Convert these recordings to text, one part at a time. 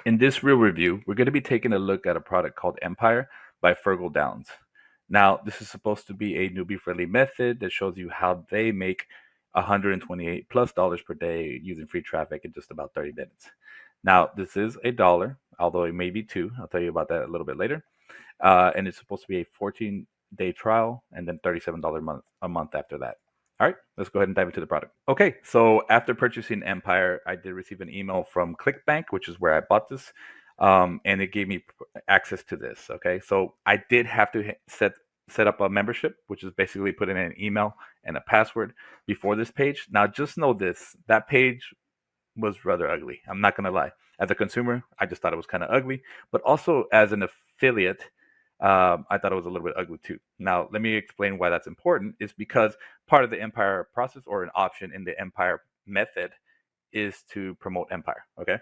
In this real review, we're going to be taking a look at a product called Empire by Fergal Downs. Now, this is supposed to be a newbie friendly method that shows you how they make $128 plus per day using free traffic in just about 30 minutes. Now, this is $1, although it may be two. I'll tell you about that a little bit later. And it's supposed to be a 14-day trial and then $37 a month after that. All right, let's go ahead and dive into the product. Okay, so after purchasing Empire, I did receive an email from ClickBank, which is where I bought this, and it gave me access to this. Okay, so I did have to set up a membership, which is basically put in an email and a password before this page. Now, just know this: that page was rather ugly. I'm not gonna lie. As a consumer, I just thought it was kind of ugly, but also as an affiliate, I thought it was a little bit ugly too. Now, let me explain why that's important. Is because part of the Empire process, or an option in the Empire method, is to promote Empire. Okay,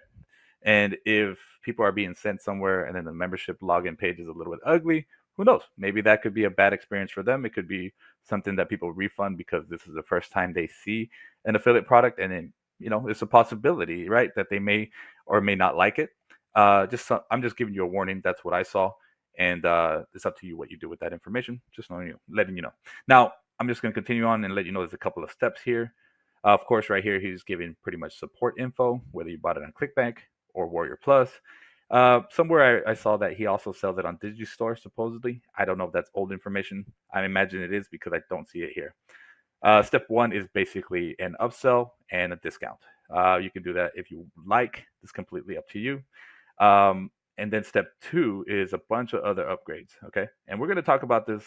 and if people are being sent somewhere and then the membership login page is a little bit ugly, who knows? Maybe that could be a bad experience for them. It could be something that people refund because this is the first time they see an affiliate product, and then it's a possibility, right, that they may or may not like it. I'm just giving you a warning. That's what I saw, and it's up to you what you do with that information. Just letting you know. Now, I'm just going to continue on and let you know there's a couple of steps here. Of course, right here, he's giving pretty much support info, whether you bought it on ClickBank or Warrior Plus. Somewhere I saw that he also sells it on Digistore, supposedly. I don't know if that's old information. I imagine it is because I don't see it here. Step one is basically an upsell and a discount. You can do that if you like. It's completely up to you. And then step two is a bunch of other upgrades. Okay. And we're going to talk about this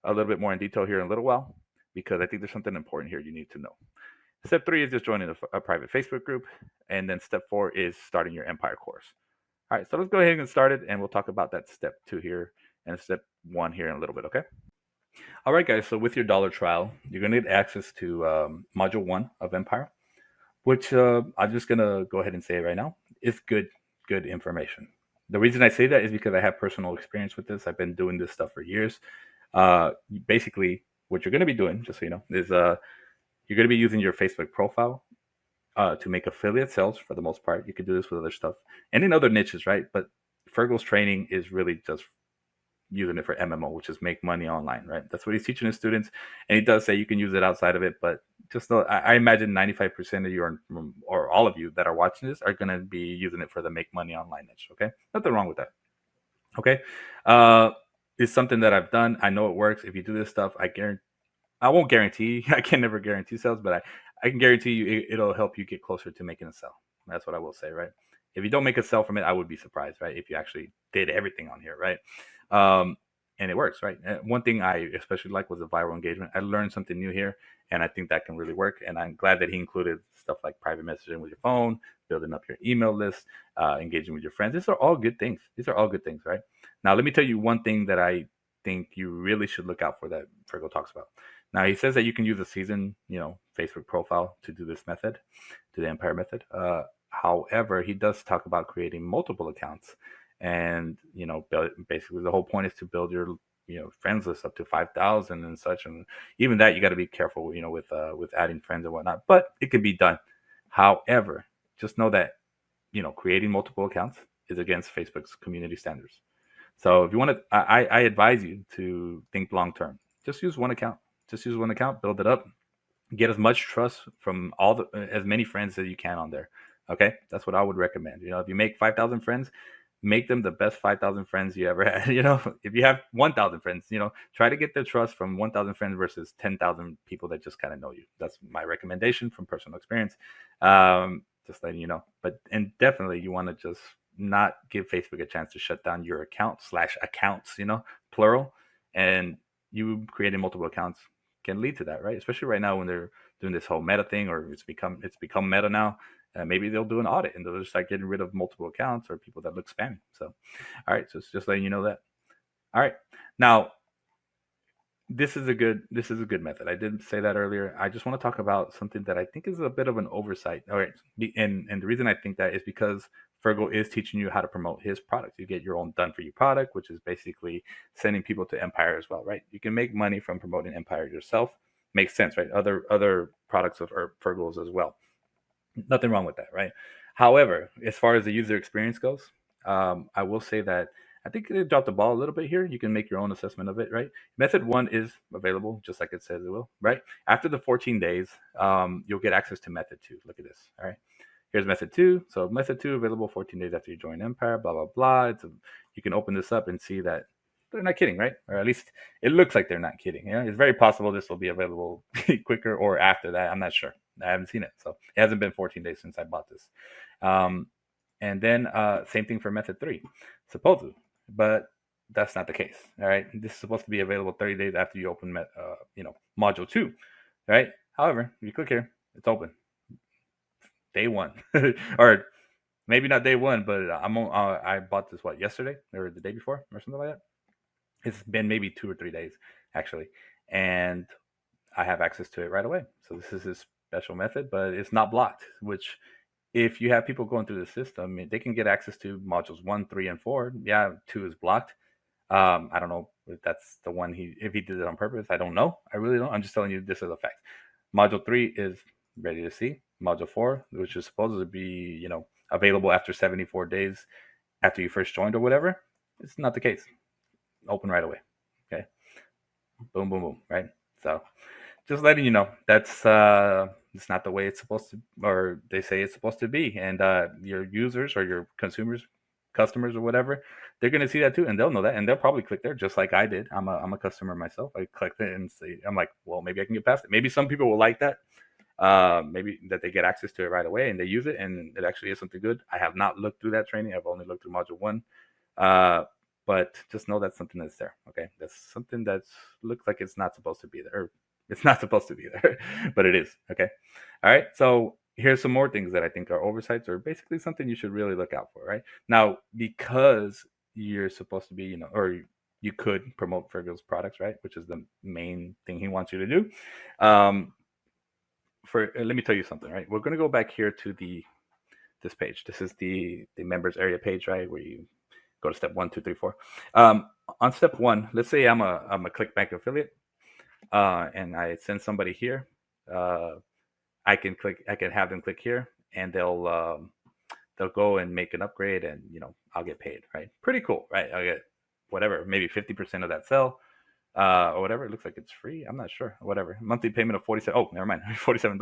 a little bit more in detail here in a little while, because I think there's something important here you need to know. Step three is just joining a private Facebook group. And then step four is starting your Empire course. All right, so let's go ahead and get started, and we'll talk about that step two here and step one here in a little bit, okay? All right, guys, so with your dollar trial, you're going to get access to module one of Empire, which I'm just going to go ahead and say right now is good information. The reason I say that is because I have personal experience with this. I've been doing this stuff for years. Basically, what you're going to be doing, just so you know, is you're going to be using your Facebook profile to make affiliate sales for the most part. You can do this with other stuff and in other niches, right? But Fergal's training is really just using it for MMO, which is make money online, right? That's what he's teaching his students. And he does say you can use it outside of it, but just know, I imagine 95% of you or all of you that are watching this are going to be using it for the make money online niche, okay? Nothing wrong with that, okay? It's something that I've done. I know it works. If you do this stuff, I won't guarantee, I can never guarantee sales, but I can guarantee you it'll help you get closer to making a sell. That's what I will say, right? If you don't make a sell from it, I would be surprised, right? If you actually did everything on here, right? And it works, right? One thing I especially like was the viral engagement. I learned something new here, and I think that can really work. And I'm glad that he included stuff like private messaging with your phone, building up your email list, engaging with your friends. These are all good things. Right? Now, let me tell you one thing that I think you really should look out for that Fergal talks about. Now, he says that you can use a seasoned, Facebook profile to do this method, to the Empire method. However, he does talk about creating multiple accounts, and basically the whole point is to build your friends list up to 5,000 and such. And even that, you got to be careful, with adding friends and whatnot. But it can be done. However, just know that creating multiple accounts is against Facebook's community standards. So if you want to, I advise you to think long term. Just use one account. Build it up, get as much trust from as many friends as you can on there. Okay, that's what I would recommend. If you make 5,000 friends, make them the best 5,000 friends you ever had. If you have 1,000 friends, try to get their trust from 1,000 friends versus 10,000 people that just kind of know you. That's my recommendation from personal experience. Just letting you know. And definitely you want to just not give Facebook a chance to shut down your account/accounts, plural. And you creating multiple accounts can lead to that, right? Especially right now when they're doing this whole meta thing, or it's become meta now. Maybe they'll do an audit and they'll just start getting rid of multiple accounts or people that look spammy. So, all right, so it's just letting you know that. All right, now this is a good method. I didn't say that earlier. I just want to talk about something that I think is a bit of an oversight. All right, and the reason I think that is because Fergal is teaching you how to promote his product. You get your own done for you product, which is basically sending people to Empire as well, right? You can make money from promoting Empire yourself. Makes sense, right? Other products of Fergal's as well. Nothing wrong with that, right? However, as far as the user experience goes, I will say that I think they dropped the ball a little bit here. You can make your own assessment of it, right? Method one is available, just like it says it will, right? After the 14 days, you'll get access to method two. Look at this, all right? Here's method two. So method two available 14 days after you join Empire, blah, blah, blah. You can open this up and see that they're not kidding, right? Or at least it looks like they're not kidding. It's very possible this will be available quicker or after that. I'm not sure. I haven't seen it. So it hasn't been 14 days since I bought this. Um, and then same thing for method three, supposedly, but that's not the case. All right, this is supposed to be available 30 days after you open, module two, right? However, if you click here, it's open day one, or maybe not day one, but I bought this yesterday or the day before or something like that. It's been maybe 2 or 3 days actually, and I have access to it right away. So this is a special method, but it's not blocked, which if you have people going through the system, they can get access to modules 1, 3, and 4. Yeah, 2 is blocked. I don't know if that's the one if he did it on purpose. I don't know. I really don't. I'm just telling you this is a fact. Module 3 is ready to see. Module 4, which is supposed to be, available after 74 days after you first joined or whatever, it's not the case. Open right away. Okay. Boom, boom, boom. Right. So just letting you know that's it's not the way it's supposed to, or they say it's supposed to be. And your users or your customers or whatever, they're going to see that too, and they'll know that, and they'll probably click there just like I did. I'm a customer myself. I clicked it and I'm like, well, maybe I can get past it. Maybe some people will like that. Maybe that they get access to it right away and they use it and it actually is something good. I have not looked through that training. I've only looked through module one. But just know that's something that's there. Okay. That's something that looks like it's not supposed to be there. Or it's not supposed to be there, but it is. Okay. All right. So here's some more things that I think are oversights or basically something you should really look out for, right? Now, because you're supposed to be, or you could promote Fergal's products, right? Which is the main thing he wants you to do. Let me tell you something, right? We're going to go back here to this page. This is the members area page, right? Where you go to step 1, 2, 3, 4. On step 1, let's say I'm a ClickBank affiliate, and I send somebody here. I can have them click here, and they'll go and make an upgrade, and I'll get paid, right? Pretty cool, right? I'll get whatever, maybe 50% of that sell. Or whatever. It looks like it's free. I'm not sure. Whatever. Monthly payment of $47. Oh, never mind. $47.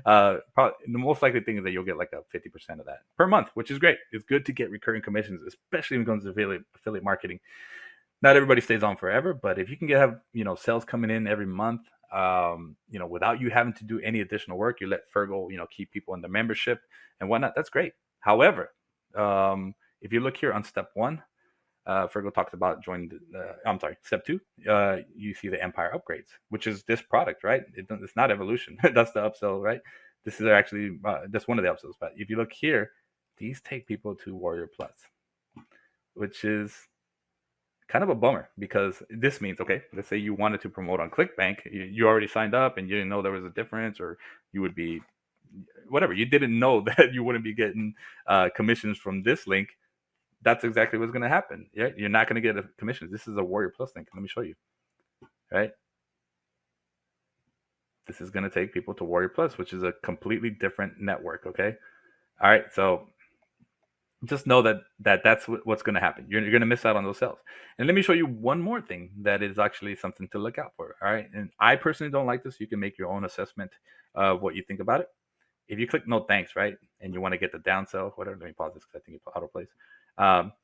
Probably the most likely thing is that you'll get like a 50% of that per month, which is great. It's good to get recurring commissions, especially when it comes to affiliate marketing. Not everybody stays on forever, but if you can have sales coming in every month, without you having to do any additional work, you let Fergal keep people in the membership and whatnot. That's great. However, if you look here on step 1. Fergal talks about step 2. You see the Empire upgrades, which is this product, right? It's not Evolution. That's the upsell, right? This is actually that's one of the upsells. But if you look here, these take people to Warrior Plus, which is kind of a bummer because this means, okay, let's say you wanted to promote on ClickBank, you already signed up and you didn't know there was a difference, or you would be whatever. You didn't know that you wouldn't be getting commissions from this link. That's exactly what's going to happen. Yeah, you're not going to get a commission. This is a Warrior Plus link. Let me show you. Right? This is going to take people to Warrior Plus, which is a completely different network. Okay. All right. So just know that's what's going to happen. You're going to miss out on those sales. And let me show you one more thing that is actually something to look out for. All right. And I personally don't like this. You can make your own assessment of what you think about it. If you click no thanks, right, and you want to get the downsell, whatever, let me pause this because I think it auto plays.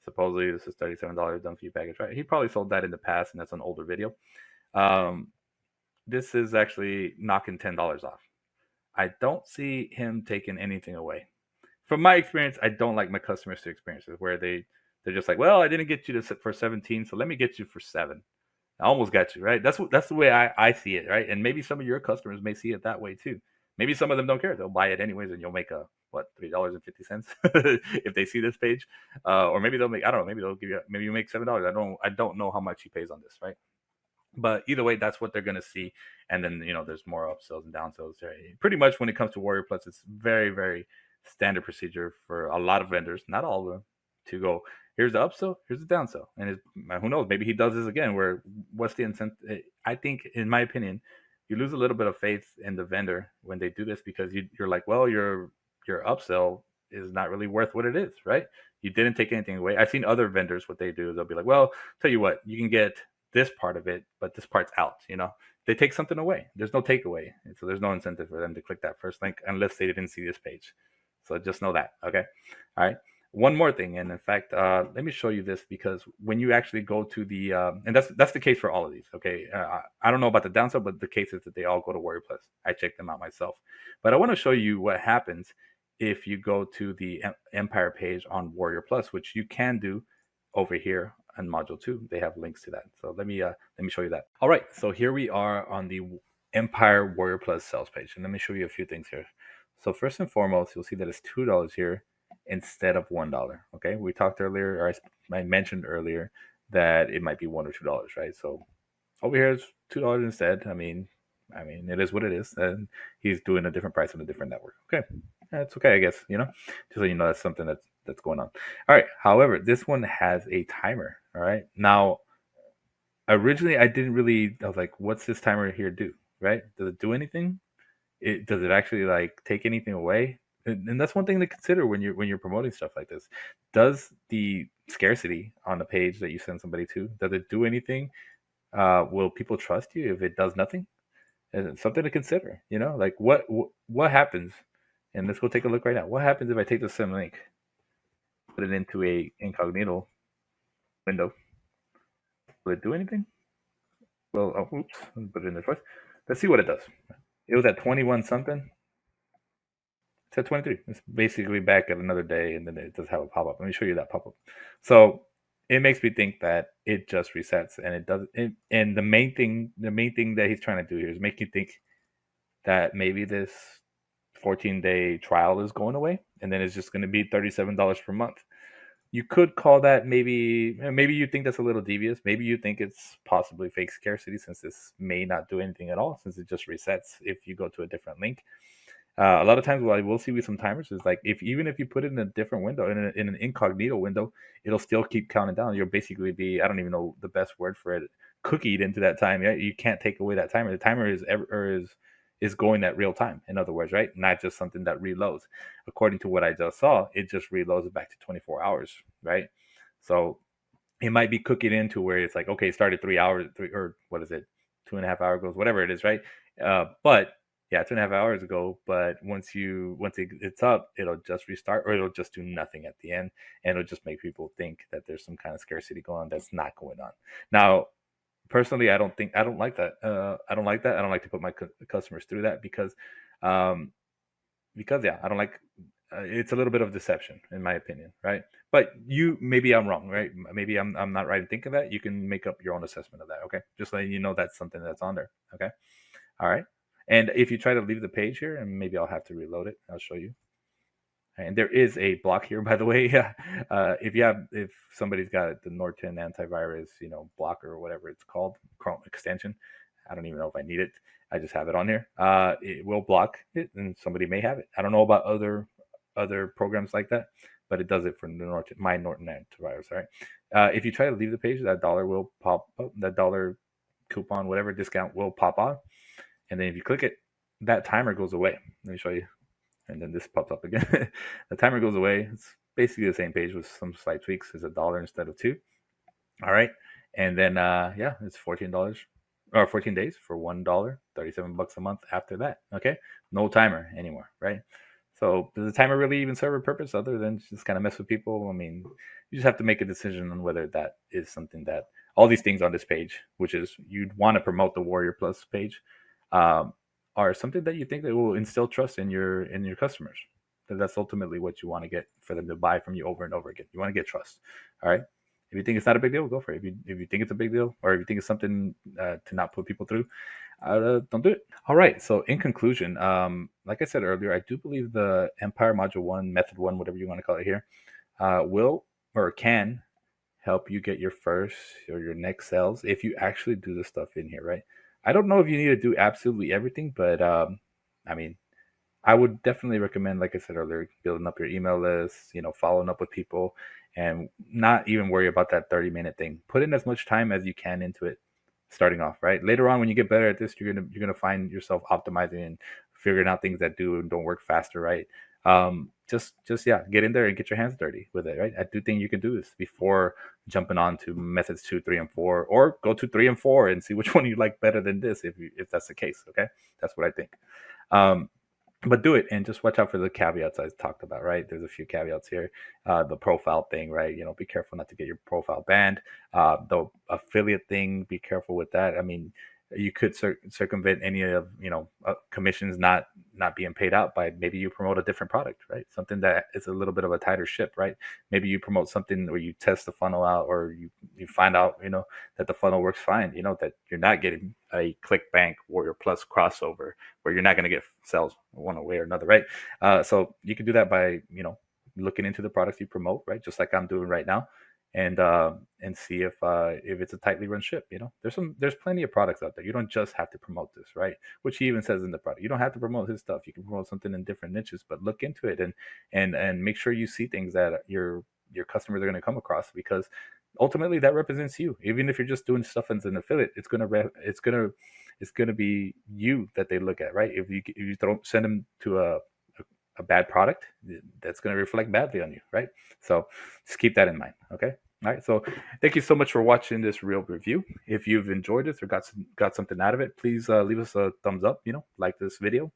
Supposedly this is $37 done for you package, right? He probably sold that in the past, and that's an older video. This is actually knocking $10 off. I don't see him taking anything away. From my experience, I don't like my customers to experiences where they're just like, well, I didn't get you for 17, so let me get you for 7. I almost got you, right? That's the way I see it, right? And maybe some of your customers may see it that way too. Maybe some of them don't care; they'll buy it anyways, and you'll make $3.50 if they see this page, or maybe they'll make, I don't know, maybe they'll give you, maybe you make $7. I don't know how much he pays on this, right? But either way, that's what they're gonna see, and then there's more upsells and downsells. Right? Pretty much when it comes to Warrior Plus, it's very, very standard procedure for a lot of vendors, not all of them, to go, here's the upsell, here's the downsell, and who knows, maybe he does this again. Where what's the incentive? I think, in my opinion, you lose a little bit of faith in the vendor when they do this, because you're like, well, your upsell is not really worth what it is, right? You didn't take anything away. I've seen other vendors, what they do is they'll be like, well, tell you what, you can get this part of it, but this part's out, They take something away. There's no takeaway. And so there's no incentive for them to click that first link unless they didn't see this page. So just know that, okay? All right. One more thing, and in fact, let me show you this because when you actually go to the, and that's the case for all of these, okay? I don't know about the downside, but the case is that they all go to Warrior Plus. I checked them out myself. But I want to show you what happens if you go to the Empire page on Warrior Plus, which you can do over here on Module 2. They have links to that. So let me show you that. All right, so here we are on the Empire Warrior Plus sales page, and let me show you a few things here. So first and foremost, you'll see that it's $2 here instead of $1. Okay, we talked earlier, or I mentioned earlier that it might be $1 or $2, right? So over here is $2 instead. I mean, it is what it is, and he's doing a different price on a different network. Okay, that's okay, I guess. Just so you know, that's something that's going on. All right. However, this one has a timer. All right. Now, originally, I was like, what's this timer here do? Right? Does it do anything? Does it actually like take anything away? And that's one thing to consider when you're promoting stuff like this. Does the scarcity on the page that you send somebody to, does it do anything? Will people trust you if it does nothing? It's something to consider. Like what happens? And let's go take a look right now. What happens if I take the same link, put it into a incognito window? Will it do anything? Well, oops, put it in there first. Let's see what it does. It was at 21 something. It's at 23. It's basically back at another day, and then it does have a pop up. Let me show you that pop up. So it makes me think that it just resets, and it does. And the main thing that he's trying to do here is make you think that maybe this 14-day trial is going away, and then it's just going to be $37 per month. You could call that maybe you think that's a little devious. Maybe you think it's possibly fake scarcity, since this may not do anything at all, since it just resets if you go to a different link. A lot of times what I will see with some timers is like even if you put it in a different window, in an incognito window, it'll still keep counting down. You'll basically be, I don't even know the best word for it, cookied into that time. Yeah, you can't take away that timer. The timer is going at real time, in other words, right? Not just something that reloads. According to what I just saw, it just reloads it back to 24 hours, right? So it might be cooking into where it's like, okay, it started 3 hours, or what is it, 2.5 hours ago, whatever it is, right? But yeah, 2.5 hours ago. But once it's up, it'll just restart, or it'll just do nothing at the end, and it'll just make people think that there's some kind of scarcity going on that's not going on. Now, personally, I don't like that. I don't like that. I don't like to put my customers through that because yeah, I don't like. It's a little bit of deception, in my opinion, right? But maybe I'm wrong, right? Maybe I'm not right in thinking that. You can make up your own assessment of that, okay? Just letting you know that's something that's on there, okay? All right. And if you try to leave the page here, and maybe I'll have to reload it, I'll show you. And there is a block here, by the way. If somebody's got the Norton antivirus, blocker or whatever it's called, Chrome extension, I don't even know if I need it. I just have it on here. It will block it, and somebody may have it. I don't know about other programs like that, but it does it for my Norton antivirus. All right. If you try to leave the page, that dollar will pop up. That dollar coupon, whatever discount, will pop on, and then if you click it, that timer goes away. Let me show you. And then this pops up again. The timer goes away. It's basically the same page with some slight tweaks. It's $1 instead of $2. All right. And then it's $14 or 14 days for $1, $37 a month after that. Okay. No timer anymore, right? So does the timer really even serve a purpose other than just kind of mess with people? I mean, you just have to make a decision on whether that is something that all these things on this page, which is you'd want to promote the Warrior Plus page, are something that you think that will instill trust in your customers. That's ultimately what you want to get for them to buy from you over and over again. You want to get trust. All right. If you think it's not a big deal, go for it. If you think it's a big deal, or if you think it's something to not put people through, don't do it. All right. So in conclusion, like I said earlier, I do believe the Empire Module 1, Method 1, whatever you want to call it here, will or can help you get your first or your next sales if you actually do the stuff in here, right? I don't know if you need to do absolutely everything, but I mean, I would definitely recommend, like I said earlier, building up your email list, following up with people, and not even worry about that 30-minute thing. Put in as much time as you can into it, starting off, right? Later on, when you get better at this, you're gonna find yourself optimizing and figuring out things that do and don't work faster, right? just yeah, get in there and get your hands dirty with it, right? I do think you can do this before jumping on to methods 2, 3, and 4, or go to 3 and 4 and see which one you like better than this, if that's the case. Okay, that's what I think. Um, but do it and just watch out for the caveats I talked about, right? There's a few caveats here. The profile thing, right? Be careful not to get your profile banned. The affiliate thing, be careful with that. I mean, you could circumvent any of commissions not being paid out by maybe you promote a different product, right? Something that is a little bit of a tighter ship, right? Maybe you promote something where you test the funnel out, or you find out that the funnel works fine, that you're not getting a ClickBank Warrior Plus crossover where you're not going to get sales one way or another, right? So you can do that by looking into the products you promote, right? Just like I'm doing right now, and see if it's a tightly run ship. There's plenty of products out there. You don't just have to promote this, right? Which he even says in the product. You don't have to promote his stuff. You can promote something in different niches, but look into it and make sure you see things that your customers are going to come across, because ultimately that represents you. Even if you're just doing stuff as an affiliate, it's gonna be you that they look at, right? If you don't send them to a bad product, that's going to reflect badly on you, right? So just keep that in mind. Okay. All right. So thank you so much for watching this real review. If you've enjoyed this or got something out of it, please leave us a thumbs up. Like this video.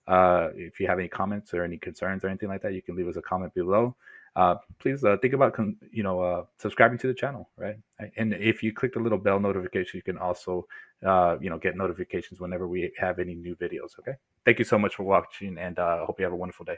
If you have any comments or any concerns or anything like that, you can leave us a comment below. Please think about subscribing to the channel, right? And if you click the little bell notification, you can also get notifications whenever we have any new videos. Okay. Thank you so much for watching, and I hope you have a wonderful day.